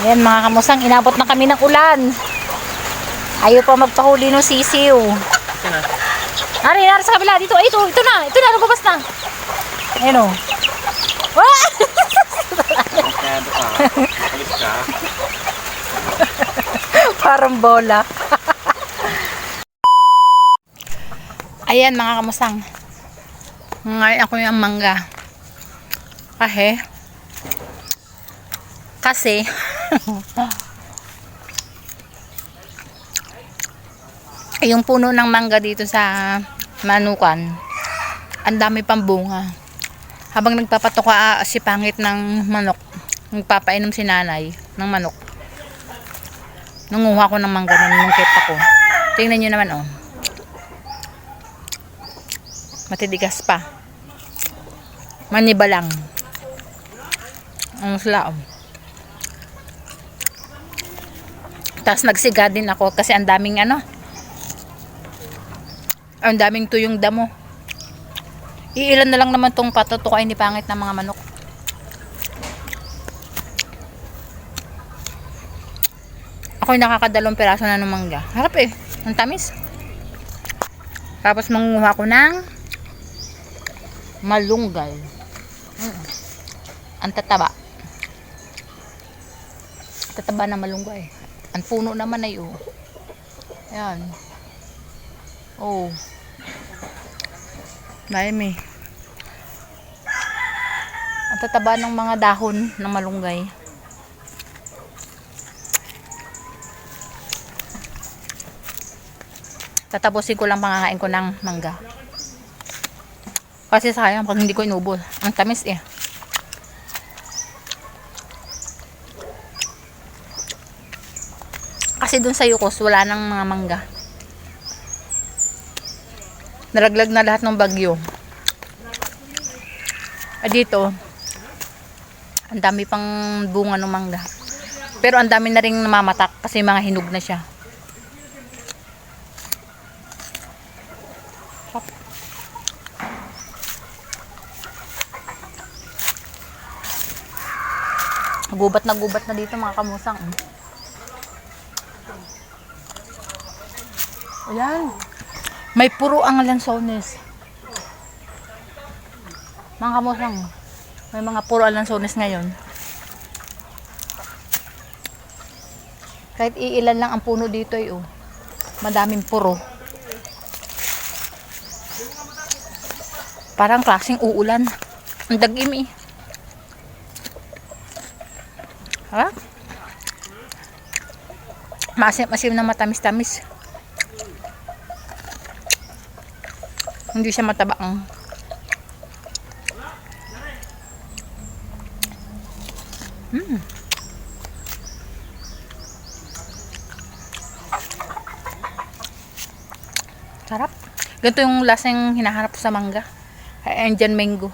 Ayan mga kamusang, inabot na kami ng ulan. Ayaw pa magpahuli ng sisiw. Nari sa kabila. Dito, ito na, lumabas na. Ayan o. Wah! Parang bola. Ayan mga kamusang. Ngayon ako yung mangga. Kasi yung puno ng mangga dito sa Manukan, ang dami pang bunga. Habang nagpapatuka si pangit ng manok, nagpapainom si nanay ng manok. Nanguha ko ng mangga nung kit ako. Tingnan nyo naman oh. Matitigas pa. Maniba lang. Ang sila oh. Tapos nagsiga din ako kasi ang daming ang daming tuyong damo. Iilan na lang naman tong patutukain ni pangit ng mga manok. Ako'y nakakadalawang piraso na ng mangga. Harap eh. Ang tamis. Tapos mangunguha ko ng malunggay. Ang tataba. Tataba na malunggay. Ang puno naman ay ayan. Oh. Dami. Ang tataba ng mga dahon ng malunggay. Tatapusin ko lang pangakain ko ng mangga. Kasi sayang pag hindi ko inubos. Ang tamis eh. Kasi dun sa Yukos wala nang mga mangga. Nalaglag na lahat ng bagyo. Dito ang dami pang bunga ng mangga. Pero ang dami na ring namamatak kasi mga hinog na siya. Gubat na dito mga kamusang. Ayan. May puro ang lansones. Mga kamusang. May mga puro ang lansones ngayon. Kahit iilan lang ang puno dito madaming puro. Parang klaseng uulan. Ang dagim eh. Ha? Masim na matamis-tamis. Hindi siya matabang. Sarap. Ganito yung lasang hinahanap sa mangga. Indian mango.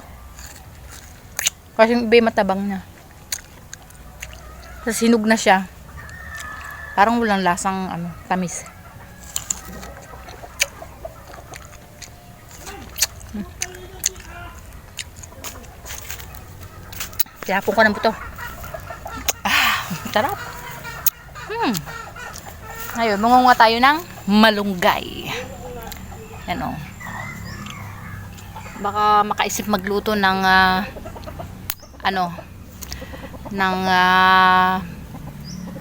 Kasi yung iba matabang na. Tapos hinog na siya. Parang walang lasang tamis. Tihapon ko ng buto. Sarap. Ngayon, mangunguha tayo ng malunggay. Yan o. Baka makaisip magluto ng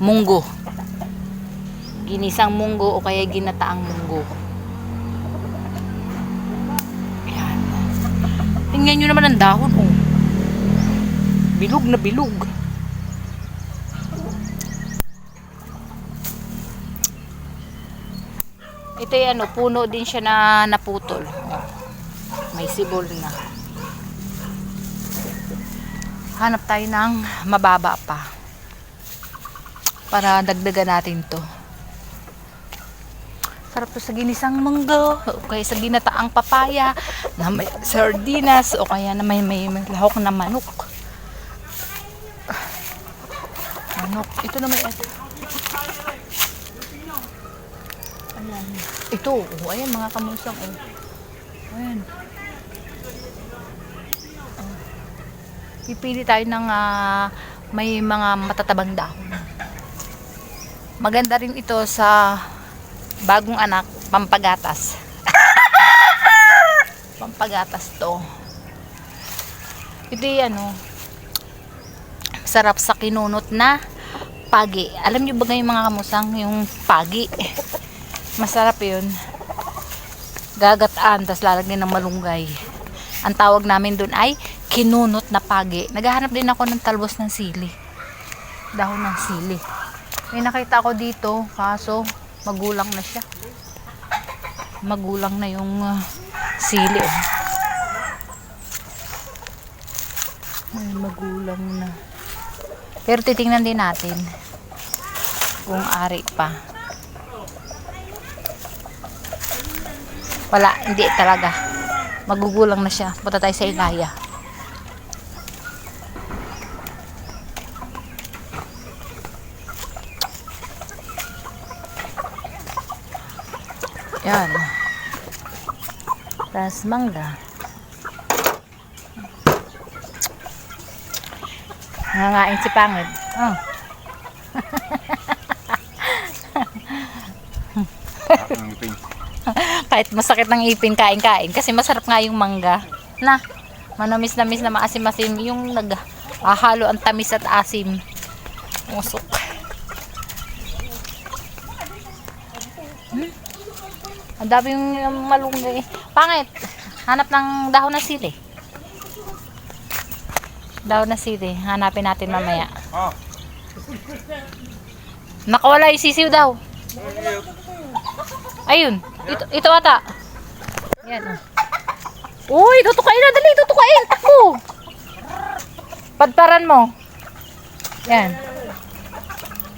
munggo. Ginisang munggo o kaya ginataang munggo. Ayan. Tingnan nyo naman ang dahon bilog na bilog. Ito ay puno din siya na naputol. May sibol na. Hanap tayo ng mababa pa. Para dagdagan natin to. Sarap to sa ginisang mangga, o kaya sa ginataang papaya, na may sardinas, o kaya na may lahok na manok. Ito na may ayan. Ito, ayan mga kamusang. Ayan. Pipili tayo ng may mga matatabang dahon. Maganda rin ito sa bagong anak, pampagatas. Pampagatas to. Ito yung sarap sa kinunot na pagi. Alam nyo ba yung mga kamusang, yung pagi? Masarap yun. Gagataan, tas lalagyan ng malunggay. Ang tawag namin dun ay kinunot na pagi. Naghahanap din ako ng talbos ng sili. Dahon ng sili. May nakita ko dito, kaso magulang na siya. Magulang na yung sili. Ay, magulang na. Pero titingnan din natin kung ari pa. Wala, hindi talaga. Magugulang na siya. Punta tayo sa Ilaya. Yan. Tas mangga. Nangangain si Pangit. Oh. Kahit masakit ng ipin, kain-kain. Kasi masarap nga yung mangga. Na, manamis-namis na maasim-asim. Yung naghahalo ang tamis at asim. Musok. Ang dami yung malunggay. Pangit. Hanap ng dahon na sili. Dahon na sili. Hanapin natin mamaya. Nakawala yung sisiw daw. Ayun. Ito ata. Yan. Uy, tutukain na. Dali, tutukain. Takbo. Padparan mo. Yan.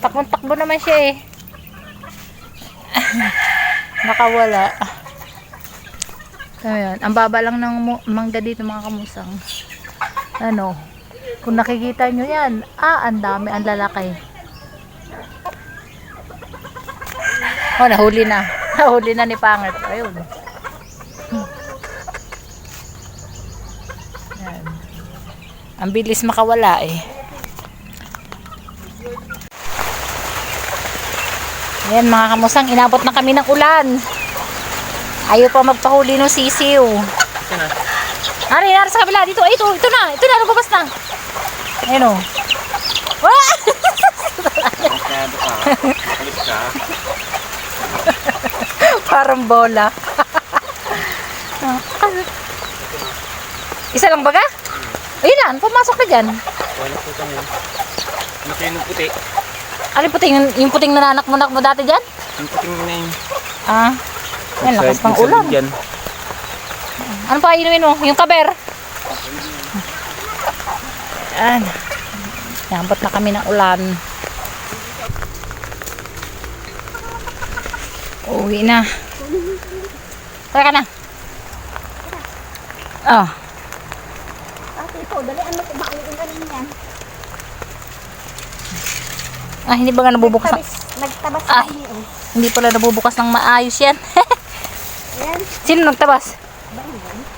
Takbo naman siya eh. Nakawala. Ayan. Ang baba lang ng mangga dito mga kamusang. Kung nakikita nyo yan, ang dami, ang lalaki. Oh, nahuli na. Nahuli na ni Pangit. Ayun. Yan. Ang bilis makawala eh. Ayan mga kamusang, inabot na kami ng ulan. Ayaw pa magpahuli ng sisiw. Nari sa kabila. Dito, ito na. Ito na, lumabas na. Ayun o. Parang bola. Isa lang baga? Ayun na, pumasok na dyan. Wala po kami. Ano kayo ng puti? Ano yung puting? Yung puting nananak mo dati dyan? Yung puting na yun. Yan, lakas pang ulan. Ano pa inumin mo? Yung kaber? Yan. Nabot na kami ng ulan. Uwi na. Tara ka na. Oh. Ate, ikaw, dalian mo kumain ka rin yan. Hindi ba nga nabubukas? Nagtabas Ay, kami. hindi pala nabubukas ng maayos yan. Ayan. Sino nagtabas?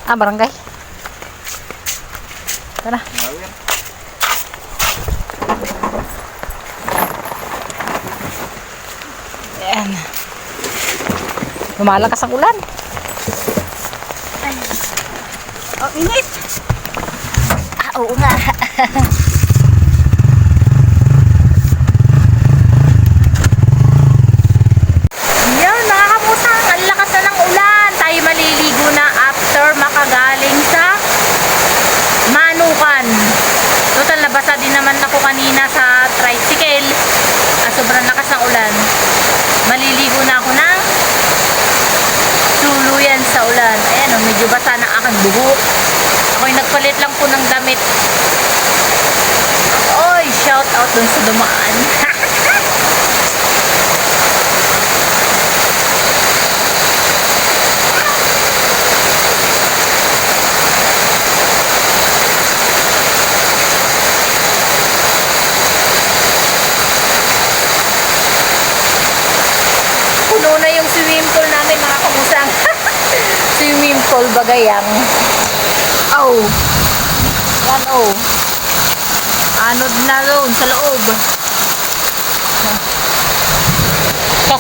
Barangay. Tara. Ayan. Lumalakas ang ulan. Oh, init. Oo nga. Yan, mga kamusang, ang lakas na ng ulan. Tayo maliligo na after makagaling sa Manukan. Total, nabasa din naman ako kanina sa tricycle. Sobrang lakas ng ulan. Maliligo na ako ng tuluyan sa ulan. Ayan, medyo basa na aking buhok. Ako'y nagpalit lang po ng damit. Oy, shout out dun sa dumaan. Puno na yung swimming pool namin mga kamusang. Swimming pool bagayang. Oh. Yan oh. Anod na doon sa loob.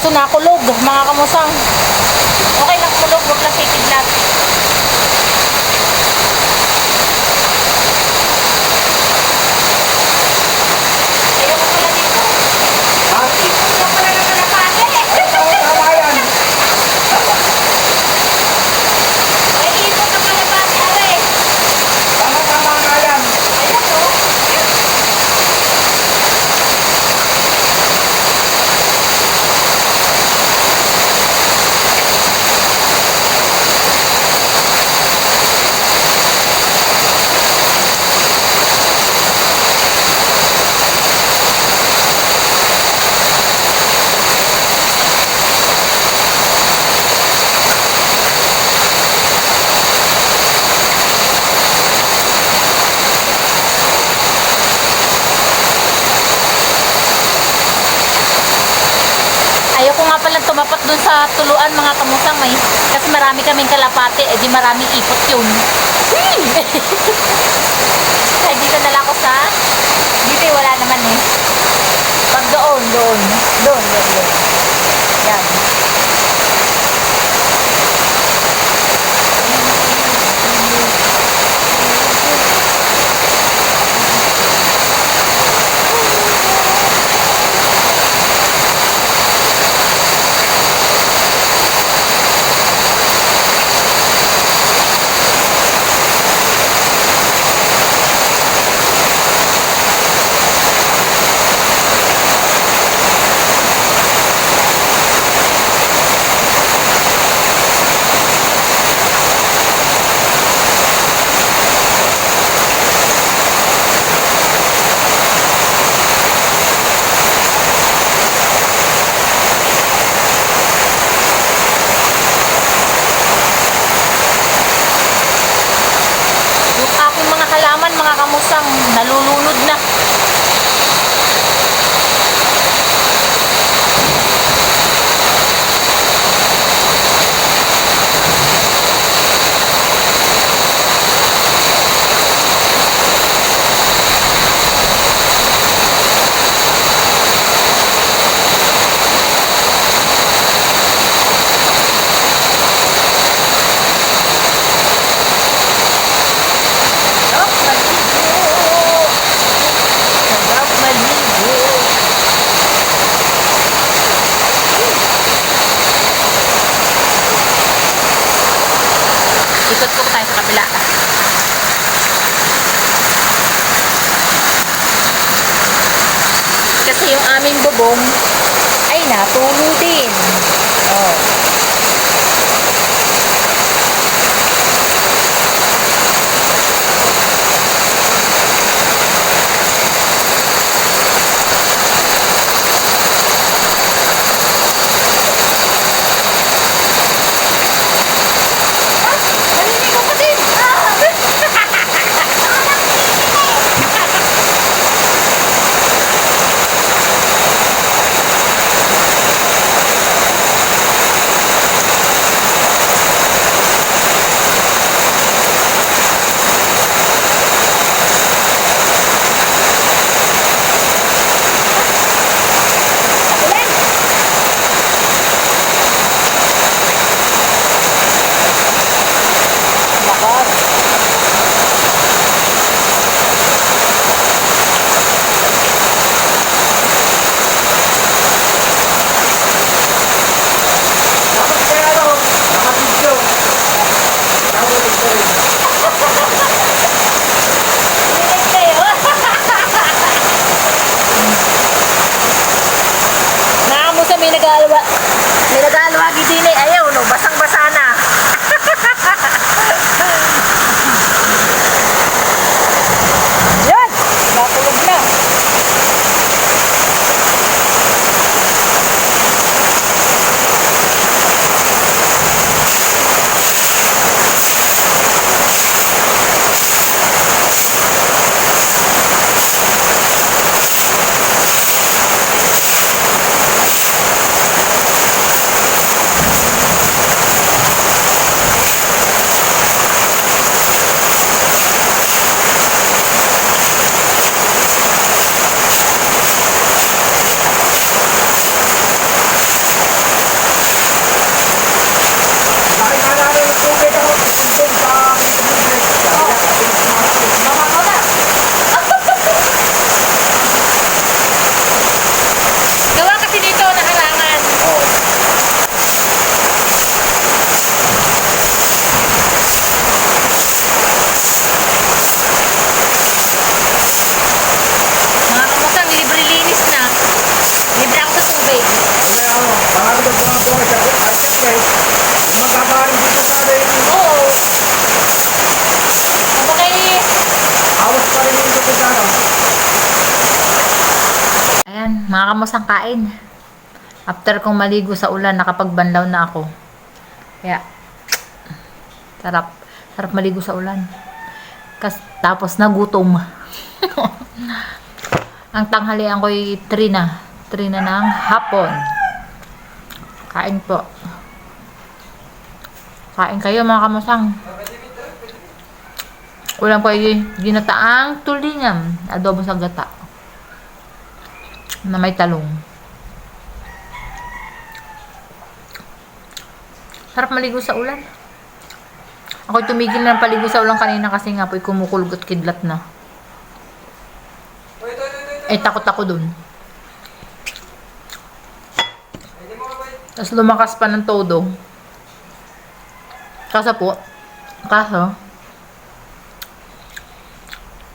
Kaso nakulog, mga kamusang. Okay lang kulog, huwag lang titiblat. Ayaw ko pala dito. Ayaw pala ng kalapate. Tama yan. Ay, ipot ng kalapate, are. Tama nga yan. Ayan, oh. Ayaw ko nga palang tumapat dun sa tuluan mga kamusang kasi marami kaming kalapate, di maraming ipot yun. Kaya dito na lang ako sa dito wala naman pag doon. Yan. Yung aking mga halaman, mga kamusang, nalulunod na. Sarap maligo. Ikot ko tayo sa kabila. Kasi yung aming bubong ay natulo din. Oh. Maliligo ko din. kamusang kain. After kong maligo sa ulan, nakapagbanlaw na ako. Kaya, sarap. Sarap maligo sa ulan. Tapos nagutom. Ang tanghalian ko ay 3 na. 3 na ng hapon. Kain po. Kain kayo mga kamusang. Ulam ko ay ginataang tulingan. Adobo sa gata. Na may talong. Sarap maligo sa ulan. Ako'y tumigil na ng paligo sa ulan kanina kasi nga po'y kumukulgot kidlat na. Eh, takot ako dun. Tapos lumakas pa ng todo. Kaso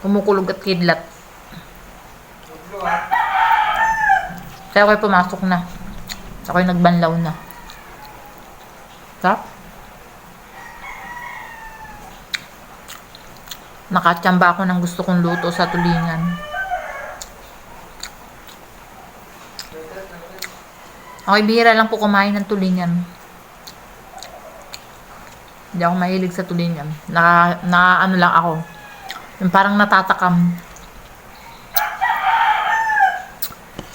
kumukulog at kidlat. Kaya ako'y pumasok na. Ako'y nagbanlaw na. Sarap. Nakatsamba ako ng gusto kong luto sa tulingan. Ako'y bihira lang po kumain ng tulingan. Hindi ako mahilig sa tulingan. Ano lang ako. Yung parang natatakam.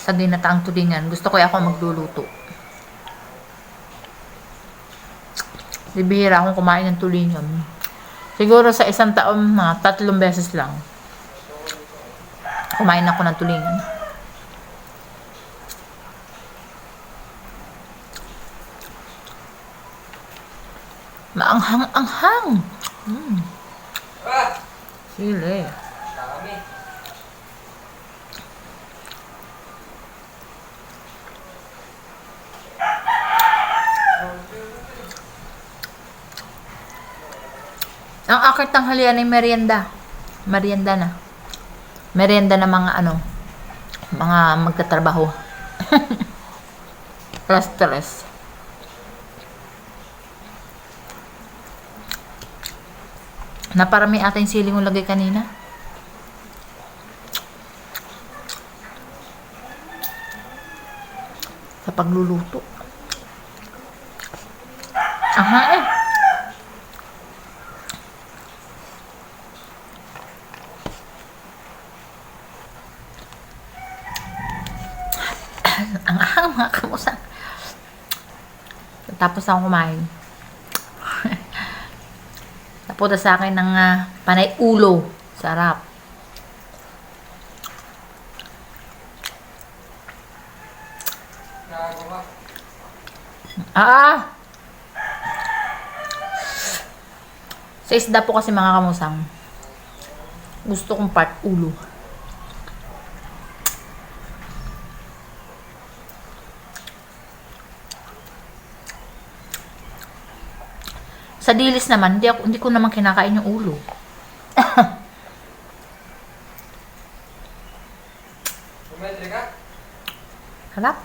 Sa ginataang tulingan. Gusto ko ako magluluto. Bihira akong kumain ng tulingan. Siguro sa isang taon, mga 3 beses lang. Kumain ako ng tulingan. Maanghang-anghang. Sili. Ang aking tanghalian ay merienda. Merienda na. Merienda na mga mga magtatrabaho. Stress. Naparami ata yung siling yung lagay kanina. Sa pagluluto. Aha eh. Ang ahang mga kamusang. Tapos ako kumain. Napunta sa akin ng panay ulo. Sarap. Sa isda po kasi mga kamusang. Gusto kong part ulo. Sa dilis naman, hindi ko naman kinakain yung ulo. Harap.